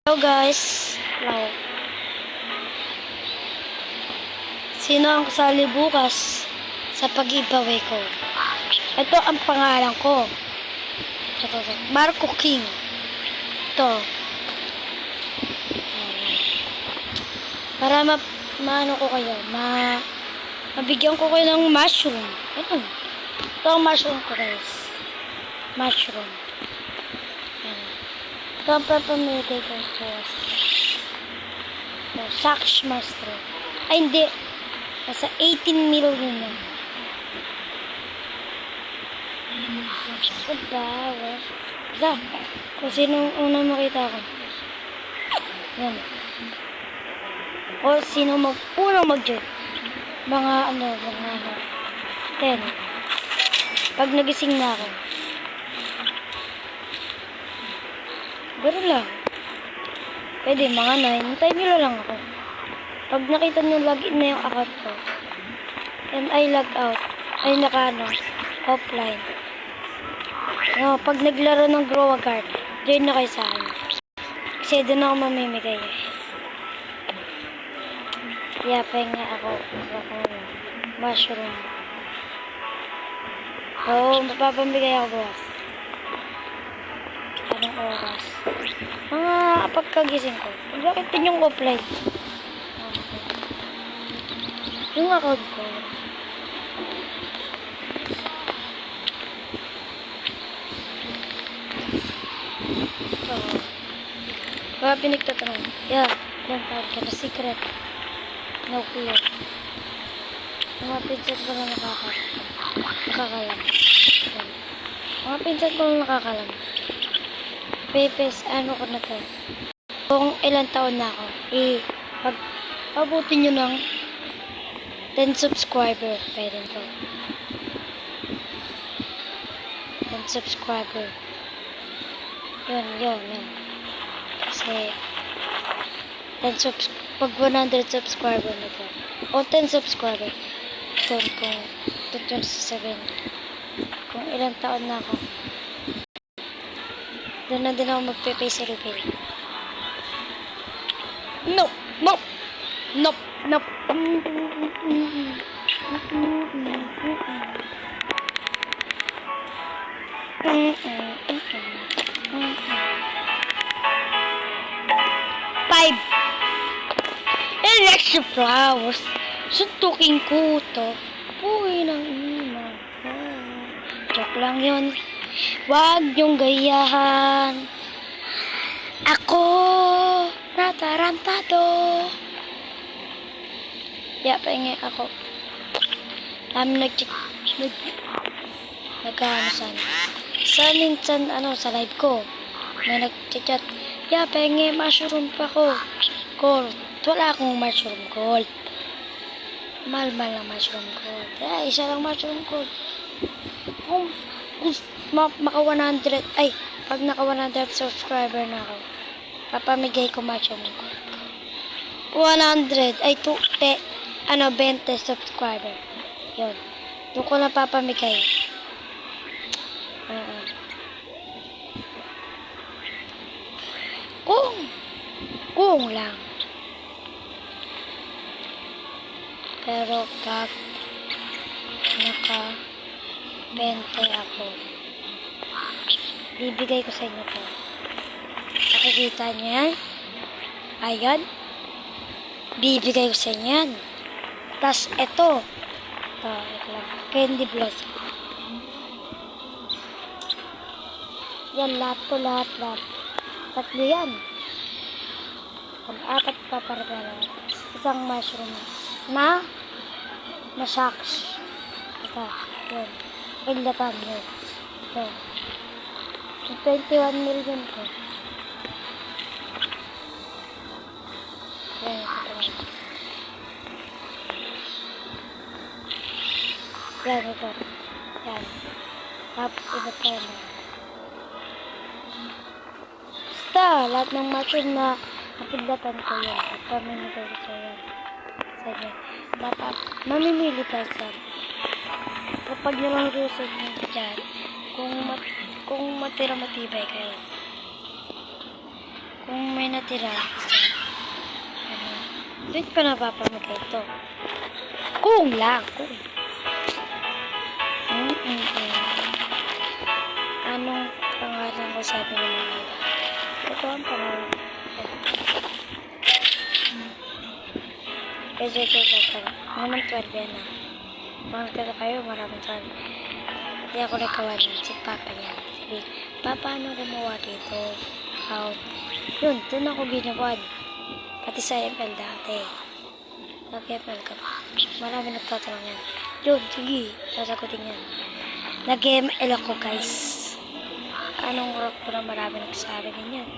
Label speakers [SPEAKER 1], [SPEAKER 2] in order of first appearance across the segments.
[SPEAKER 1] Hello guys. Hello. Sino ang kasali bukas sa pag-giveaway ko? Ito ang pangalan ko. Ito. Marco King. Ito. Para maano ko kayo, mabigyan ko kayo ng mushroom. Ito. Ito ang mushroom ko guys. Mushroom. Ito ang papamigay ko guys. Sax Master. Ay hindi. Nasa 18 million na. Bawas. Isa. Kung sino unang makita ko. Yan. O sino unang mag-join. Mga 10. Pag nagising na ako. Garo lang. Pwede, mga 9. Hintayin nyo lang ako. Pag nakita nyo login na yung account ko, and I log out, ay offline. Pag naglaro ng Grow a Card, join na kayo sa akin. Kasi doon ako mamimigay. Yapay nga ako. Mushroom. Oo, mapapamigay ako bukas. Anong oras? Mga pagkagising ko. Bakit din yung offline? Yung account ko. Baka pinagtatanong. Yeah. Yan tawag ka na secret. No clue. Mga pinsan ko na nakakalam. Mga pinsan ko na nakakalam. Pepes, ano ko na to? Kung ilang taon na ako, pag abutin nyo ng 10 subscriber, pwede to. 10 subscriber. Yun. Kasi, pag 100 subscriber na to. O 10 subscriber. Doon kung 27. Kung ilang taon na ako. Doon na din ako magpe-face reveal. Nope. Five. Electric flowers. Suntukin ko to. Puwi ng ina. Joke lang yun. Huwag niyong gayahan. Ako natarantado. Pahingi ako. Minsan, sa live ko. May nag-chat. Pahingi, mushroom pa ko. Gold. Wala akong mushroom gold. Mahal lang mushroom gold. Isa lang mushroom gold. Kung maka 100, pag naka 100 subscriber na ako, papamigay ko mushroom gold. 100, 20 subscriber. Yun. Doon ko na papamigay. Kung lang. Pero pag naka 20 ako, bibigay ko sa inyo to. Nakikita niyo yan? Ayan. Bibigay ko sa inyo yan. Tapos ito candy blossom. Yan, lahat. Tatlo yan. Apat pa para isang mushroom na sacks. Ito, yun. Ilatan yun. Ito. 21 million ko. Yan, ito. Yan. Tapos iba tayo na. Basta, lahat ng mushroom na napidlatan ko yan. At pamimigay ko sa yan. Sa inyo. Dapat, mamimili tayo sa kapag nalang rusog nyo dyan, kung matira matibay kayo. Kung may natira, isa. Ano, doon pa napapamigay ito. Kung lang, kung. Anong pangalan ko sabi ng mga iba? Ito ang pangalan. Kasi ito naman 12 yan ah. Mahal ka kayo, maraming 12. Hindi ako nagkawa nun, si Papa yan. Sabi, Papa, ano gumawa dito? Out. Yun, dun ako ginawa. Pati sa ML dati. Nag-ML ka pa. Marami nagtatanong yan. Yun, sige, sasagutin yan. Nag-ML ako guys. Anong rock ko na marami nagsabi din yan?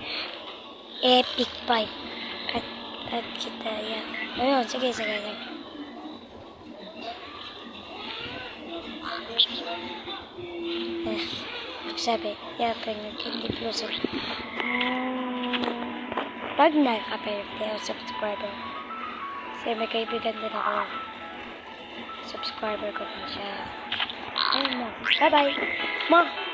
[SPEAKER 1] Epic 5. At kita yan. Ayun, sige. Sabi, pengen hindi plus. Pag nakaperte o subscriber. Kasi may kaibigan din ako. Subscriber ko din siya. Ayun mo. Bye-bye. Ma!